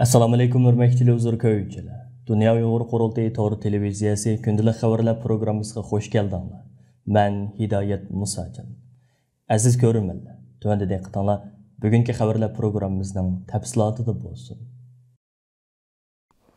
Assalomu alaykum hurmatli televizor ko'ruvchilar. Dunyo Uyg'ur qurultayi to'g'ri televiziyasi kundalik xabarlar programmasiga xush keldinglar. Men Hidoyat Musajon. Aziz ko'ruvchilar, tuvanda diqqatinglar bugungi xabarlar programmamizning tafsilotida bo'lsin.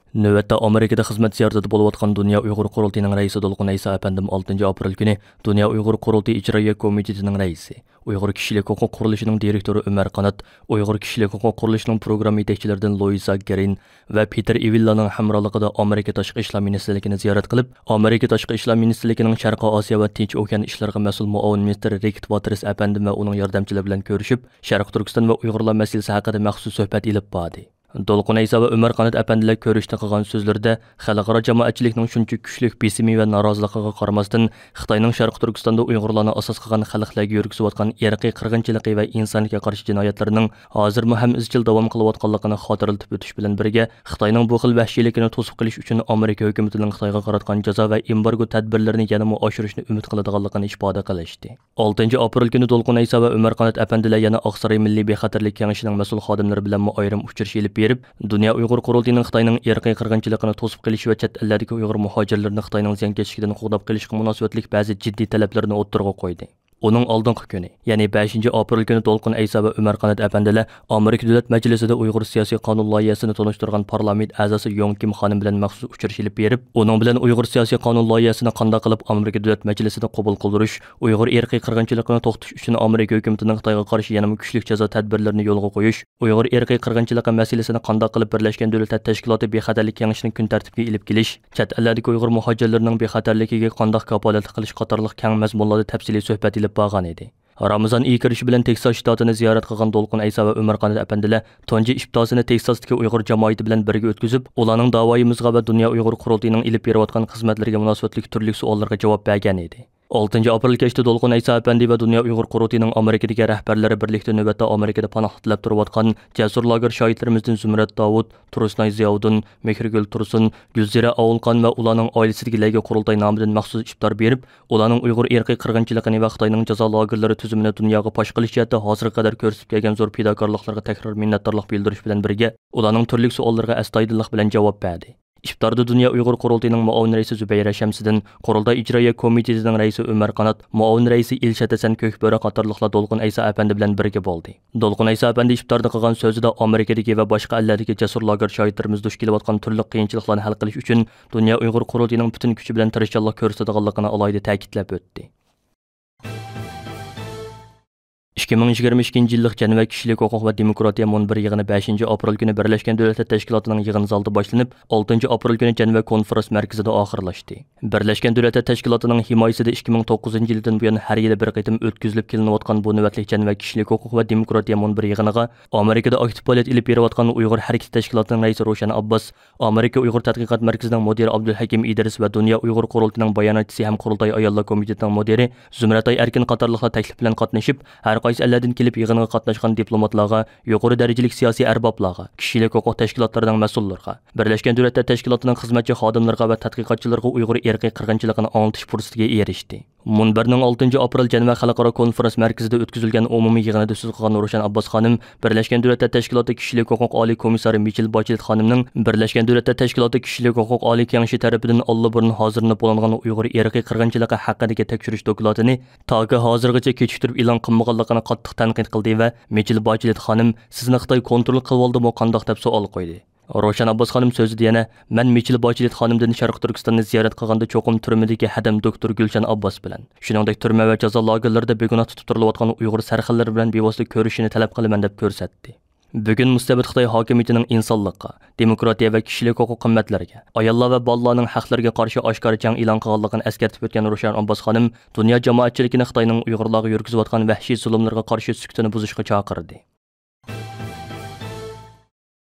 Növətdə Amerikada xizmət ziyarətində olub Dünya Uyğur Qurultayının rəisi Dolqun İsa əfəndim 6 aprel günü Dünya Uyğur Qurultayı İcraiyyə Komitetining rəisi, Uyğur Kişilik Hüquq Quruluşunun direktoru Ömər Qanat, Uyğur Kişilik Hüquq Quruluşunun proqram yetəkçilarindən Louisa Gerin və Peter Ivillaның həmrəliğində Amerika Təşqi İşlər Ministerligini ziyarət qılıb, Amerika Təşqi İşlər Ministerliginin Şərqi Asiya və Tinch Okean işlərə məsul müavin ministri Rick Waters əfəndim və onun yardımçıları bilan görüşüb, Şərq Türkistan və Uyğurlar məsələsi haqqında məxsus söhbət elib bardı. Dolqun İsa və Ömər Qanat əpəndilə görüşdə qılğan sözlərdə xalqara cəmaətçilikning şuncha kuchli besimi və narazılıqıga qaramasdan Xitayning Şərq Türkistanda Uyğurlarni asos qilgan xalqlarga yurgizayotgan irqiy qirg'inchiligi və insoniyatga qarshi jinoyatlarining hozir ham izchil davom qilayotganligini xotirlatib o'tish bilan birga Xitoyning bu xil vahshiyligini to'sib qilish uchun Amerika hukumatining Xitoyga qaratgan jazo va embargo tadbirlarini yanada oshirishni umid qiladiganligini ifoda qilishdi. 6 aprel kuni Dolqun İsa və Ömər Qanat əpəndilə yana Oqsaray Milliy bexatarlik kengashining mas'ul xodimlari bilan ayrim uchrashuv berib, Dünya Uyğur Qurultayının Xitayning irqiy qirg'inchiligini to'sib qilish va chet ellardagi Uyğur muhojirlarini Xitoyning ziyonkashligidan qo'g'dab qilishga munosabatlik ba'zi jiddiy talablarni o'ttirg'a qo'ydi. Onun aldınqı günü, yani 5 aprel günü Dolqun İsa və Ömər Qanat əpəndilə Amerika Dövlət Məclisində Uyğur siyasi qanun layihəsini tanışdırğan parlament əzası Yong Kim xanım bilan məxsus uçuruşulub berib, onun bilan Uyğur siyasi qanun layihəsini qanda qılıb Amerika Dövlət Məclisində qəbul qıldırış, Uyğur irqiy qirg'inchiligini to'xtatish uchun Amerika hökumətinin Xitoyga qarşı yanada kuchli jazo tədbirlərini yo'lga qo'yish, Uyğur irqiy qirg'inchiligi masalasini qanda qılıb Birləşmiş Dövlətlər Təşkilatı bexatarlik kengashining kun tartibiga ilib kelish, chet ellardagi Uyğur muhojirlarining bexatarligiga qandaq kapolat qilish qatorliq keng mazmunlarda təfsili söhbət elib barğan idi. Ramazan iyi kirishi bilan Texas shtatini ziyorat qilgan Dolqun İsa və Ömər Qanat əpəndilə tunji iftasini Texasdagi Uyğur jamoati bilan birga o'tkazib, ularning da'voyimizga va Dünya Uyğur Qurultayining ilib berayotgan xizmatlarga munosabatlik turli savollarga javob bergan edi. 6 aprel kechda Dolqun İsa əpəndi və Dünya Uyğur Qurultayining Amerikadagi rahbarlari birlikda növbətdə Amerikada panoh tilab turayotgan Cəsur lager şahidlərimizdən Zümrət Davud, Turusnay Ziyavudun, Mehrigül Tursun, Gülzira Avulqan və ularning oilasidagilarga Qurultay nomidan maxsus iftar berib, ularning Uyğur irqiy qirg'inchiligini və Xitoyning jazo lagerlari tuzumini dunyoga fosh qilish jihatida hozirga qadar ko'rsatib kelgan zo'r fidokorliklarga takror minnatdorlik bildirish bilan birga, ularning turli savollarga astoydillik bilan javob berdi. İftarda Dünya Uyğur Qurultayining muavin raisi Zübeyra Şəmsiddin, Qurultay İcraiyyə Komitetining raisi Ömər Qanat, muavin raisi İlşat Hasan Kökböre qatorliqlar Dolqun İsa əpəndi bilan birga bo'ldi. Dolqun İsa əpəndi iftarda qilgan so'zida Amerikadagi va boshqa ellardagi jasur lager shohidlarimiz duch kelayotgan turli qiyinchiliklarni hal qilish uchun Dünya Uyğur Qurultayining butun kuchi bilan tirishchanlik ko'rsatganligini alohida ta'kidlab o'tdi. 2022 yillik Ceneva Kişilik Hüquq və Demokratiya munbir yığını 5 aprel günü Birləşmiş Dövlətlər Təşkilatının yığın zalında başlanıb, 6 aprel günü Ceneva konferans mərkəzində axırlaşdı. Birləşmiş Dövlətlər Təşkilatının himayəsində 2009 ildən bu yana hər il bir qitim ötküzülüb kelinayotgan bu növbətlik Ceneva Kişilik Hüquq və Demokratiya munbir yığınıga Amerikada aktiv fəaliyyət elib beriyotgan Uyğur Hərəkət Təşkilatının rəisi Roşan Abbas, Amerika Uyğur Tədqiqat Mərkəzinin müdiri Abdülhakim İdris və Dünya Uyğur Qurultayının bayonatçısı həm Qurultay Ayollar Komitetining müdiri Zümrətay Erkin qatorliqlar təklif bilan qatnaşıb, hər qaysı ellərdən kelib yığınğa qatnaşqan diplomatlarga, yuqori dərəcəlik siyasi ərbablarga, kişilik hüquq təşkilatlarının məsullarga, Birləşmiş Dövlətlər Təşkilatının xidmətçi xadimlərə və tədqiqatçılarga Uyğur irqiy qirg'inchiligini anlatish fursatiga erishdi. Munbarning 6 aprel Ceneva xalqaro konferans mərkəzində o'tkazilgan umumiy yig'inida so'z qilgan Roşan Abbas xonim, Birləşmiş Dövlətlər Təşkilatı kişilik hüquq oliy komissari Michel Bachelet xonimning Birləşmiş Dövlətlər Təşkilatı kişilik hüquq oliy kengashi tarafidan allaburun hozirlanib bo'lingan Uyğur irqiy qirg'inchiligi haqidagi tekshirish dokladini to'g'ri hozirgacha kechiktirib e'lon qilmaganligini qattiq tanqid qildi va Michel Bachelet xonim sizni Xitoy kontrol qilib oldimi qandoq deb savol qo'ydi. Roşan Abbas xonim so'zida yana men Michel Bachelet xonimdan Sharq Turkistonni ziyorat qilganda cho'qim turmadagi hadam doktor Gulshan Abbas bilan, shuningdek turma va jazo lagerlarida begunoh tutib turilayotgan Uyğur sarxillari bilan bevosita ko'rishini talab qilaman deb ko'rsatdi. Bugun mustabid Xitoy hokimiyatining insonlikqa, demokratiya va kishilik huquq qimmatlariga, ayollar va bolalarning haqlariga qarshi oshkora jang e'lon qilganligini eskartib o'tgan Roşan Abbas xonim, dunyo jamoatchiligini Xitoyning Uyg'urlarga yurgizayotgan vahshiy zulmlarga qarshi sukutini buzishga chaqirdi.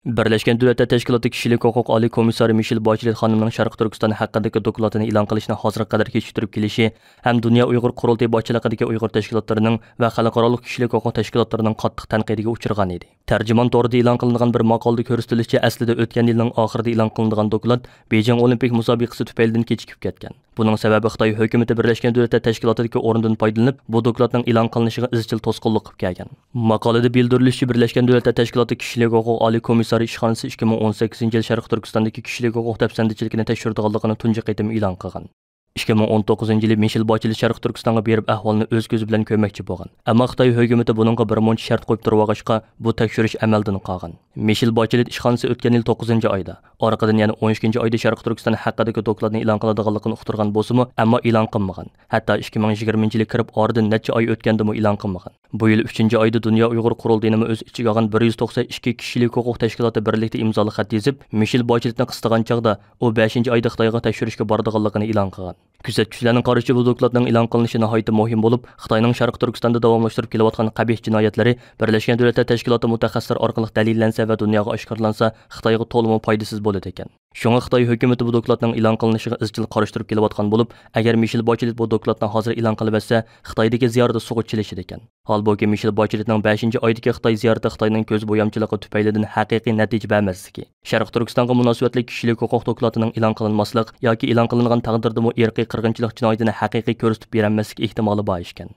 Birləşmiş Dövlətlər Təşkilatı Kişilik Hüquq oliy komissari Michel Bachelet xonimning Sharq Turkiston haqidagi dokladini e'lon qilishni hozirga qadar kechiktirib kelishi ham Dünya Uyğur Qurultayi boshchiligidagi Uyğur tashkilotlarining va xalqaro kishilik huquq tashkilotlarining qattiq tanqidiga uchragan edi. Tarjimon to'g'rida e'lon qilingan bir maqolada ko'rsatilishicha, aslida o'tgan yilning oxirida e'lon qilingan doklad Beijing Olimpik musobaqasi tufaylidan kechikib ketgan. Buning sababi Xitoy hukumati Birlashgan Davlatlar Tashkilotidagi o'rnidan foydalanib, bu dokladning e'lon qilinishiga izchil to'sqinlik qilib kelgan. Maqolada bildirilishicha, Birlashgan Davlatlar Tashkiloti Kishilik huquq oliy komissari ishxonasi 2018-yil Sharq Turkistondagi kishilik huquq dafsandichiligini tekshirdiganligini tunji qaytim e'lon qilgan. 2019-yili Michel Bachelet Sharq Turkistonga berib ahvolni o'z ko'zi bilan ko'rmoqchi bo'lgan. Ammo Xitoy hukumati buningga bir muncha shart qo'yib turg'achqa bu tekshirish amaldan qolgan. Michel Bachelet ishxonasi o'tgan yil 9-oyda, orqadan yana 12-oyda Sharq Turkiston haqidagi dokladni e'lon qiladiganligini uqtirgan bo'lsa-mu, ammo e'lon qilmagan. Hatto 2020-yili kirib oradan necha oy o'tganda-mu e'lon qilmagan. Bu yil 3-oyda Dunyo Uyg'ur qurultayini o'z ichiga olgan 192 kishilik huquq tashkiloti birlikda imzoli xat yozib, Michel Bacheletni qistagan chaqda u 5-oyda Xitoyga tekshirishga boradiganligini e'lon qilgan. Kuzatuvchilarning qarashicha bu dokladning e'lon qilinishi nihoyatda muhim bo'lib, Xitoyning Sharq Turkistonda davomlashtirib kelayotgan qabih jinoyatlari Birlashgan Davlatlar Tashkiloti mutaxassislar orqali dalillansa va dunyoga oshkorlansa, Xitoyga to'liq foydasiz bo'ladi ekan. Shunga Xitoy hukumati bu dokladning e'lon qilinishiga izchil qarashtirib kelayotgan bo'lib, agar Michel Bachelet bu dokladni hozir e'lon qilib etsa, Xitoydagi ziyorati sug'ut chilishidi ekan. Holbuki Michel Bacheletning 5-oydagi Xitoy ziyorati Xitoyning ko'z bo'yamchiligi tufaylidan haqiqiy natija bermasligi, Sharq Turkistonga munosabatli kishilik huquq dokladining e'lon qilinmaslik yoki e'lon qilingan taqdirda mu irqiy qirg'inchilik jinoyatini haqiqiy ko'rsatib berolmaslik ehtimoli bor ekan.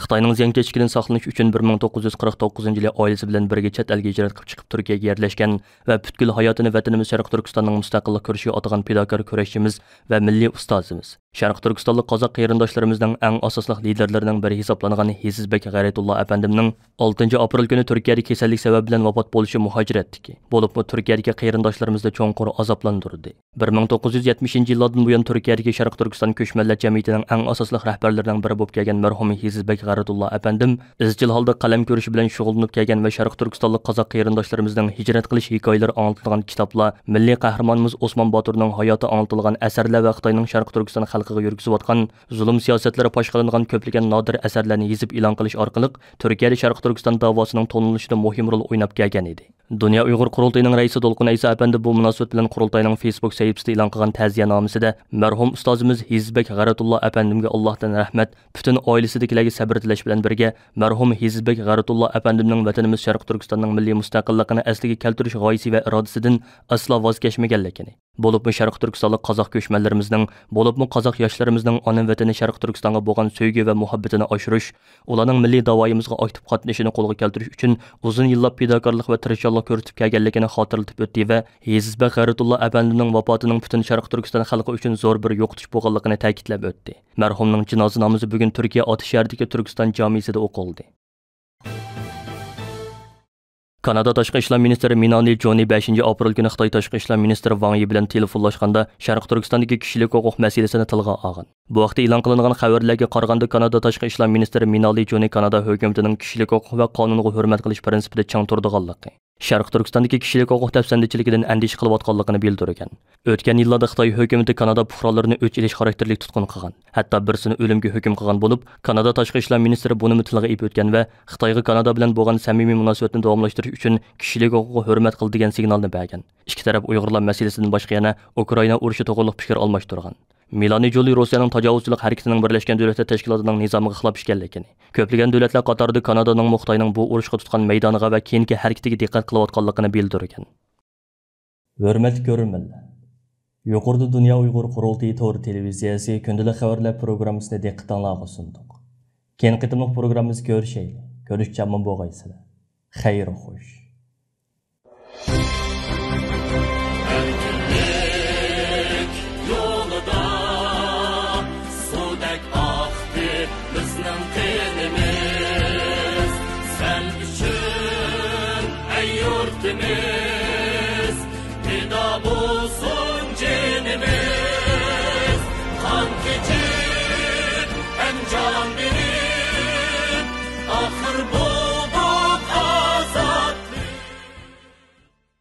Xitoyning ziyonkashligidan saqlanish uchun 1949-yili oilasi bilan birga chet elga hijrat qilib chiqib Turkiyaga yerlashgan va butkul hayotini vatanimiz Sharq Turkistonning mustaqillik kurashiga atagan fidokor kurashchimiz va milliy ustozimiz, Sharq Turkistonlik qozoq qarindoshlarimizning eng asosli liderlarining biri hisoblangan Hizizbek G'ayratullo apandimning 6-aprel kuni Turkiyada kasallik sababi bilan vafot bo'lishi muhojiratdiki. Bo'lib, Turkiyadagi qarindoshlarimizni cho'nqur azoblantirdi. 1970-yillardan buyon Turkiyadagi Sharq Turkiston ko'chmanlar jamiyatining eng asosli rahbarlarining biri bo'lib kelgan marhum Hizizbek G'ayratullo apandim izchil holda qalam ko'rishi bilan shug'ullanib kelgan va Sharq Turkistonlik qozoq qarindoshlarimizning hijrat qilish hikoyalari anlatilgan kitoblar, milliy qahramonimiz Osmon Boturning hayoti anlatilgan asarlar va Xitoyning Sharq Turkiston xalqiga yurgizayotgan zulm siyosatlari fosh qilingan ko'plagan nodir asarlarni yozib e'lon qilish orqali Turkiyada Sharq Turkiston davosining tonilishida muhim rol o'ynab kelgan edi. Dunyo Uyg'ur qurultayining raisi Dolqun Aysa apandi bu munosabat bilan qurultayning Facebook sahifasida e'lon qilgan ta'ziyanomasiida marhum ustozimiz Hizizbek G'ayratullo apandimga Allohdan rahmat, butun oilasidagilarga sabr tilash bilan birga marhum Hizizbek G'ayratullo apandimning vatanimiz Sharq Turkistonning milliy mustaqilligini asliga keltirish g'oyasi va irodasidan aslo voz kechmaganligini, bo'libmi Sharq Turkistonlik qozoq ko'chmanlarimizning, bo'libmi qozoq yoshlarimizning ona vatani Sharq Turkistonga bo'lgan sevgi va muhabbatini oshirish, ularning milliy davoyimizga aktiv qatnashishini qo'lga keltirish uchun uzun yillab fidokorlik va tirishchilik ko'rsatib kelganligini xotirlatib o'tdi va Hizizbek G'ayratullo apandimning vafotining butun Sharq Turkiston xalqi uchun zo'r bir yo'qotish bo'lganligini ta'kidlab o'tdi. Marhumning janoza namozi bugun Turkiya Oti shahridagi Turkiston jamisida o'qildi. Kanada Tashqi ishlar ministri Melanie Johnson 5-aprel kuni Xitoy Tashqi ishlar ministri Wang Yi bilan telefonlashganda Sharq Turkistondagi kishilik huquq masalasini tilga olgan. Bu vaqtda e'lon qilingan xabarlarga qaraganda Kanada Tashqi ishlar ministri Melanie Johnson Kanada hukumatining kishilik huquq va qonunga hurmat qilish prinsipida chang turdiganligi, Sharq Turkistondagi kishilik huquq tafsandachiligidan andish qilayotganligini bildirgan. O'tgan yillarda Xitoy hukumati Kanada fuqarolarini o'ch ilish xarakterli tutqun qilgan, hatto birisini o'limga hukm qilgan bo'lib, Kanada Tashqi ishlar ministri buni tilga ib o'tgan va Xitoyga Kanada bilan bo'lgan samimiy munosabatni davomlashtirish uchun kishilik huquqqa hurmat qil degan signalni bergan. Ikki taraf Uyg'urlar masalasidan boshqa yana Ukraina urushi to'g'riliq fikr almashtirgan. Melanie Johnson Rossiyaning tajovuzchilik harakatining Birlashgan Davlatlar Tashkilotining nizomiga xilof ishganligini, ko'plagan davlatlar qatorida Kanadaning Xitoyning bu urushga tutgan maydoniga va keyingi harakatiga diqqat qilayotganligini bildirgan. Hurmatli ko'ruvchilar, yuqorida Dunyo Uyg'ur qurultayi to'g'ri televiziyasi kundalik xabarlar programmasini diqqatingizga sundiq. Keyin qitimliq programmamizni ko'rishaylik. Ko'rishchaman bo'lgaysizlar. Xayr xo'sh. Bizning qilimiz sen uchun ey yurtimiz, fido bo'lsin.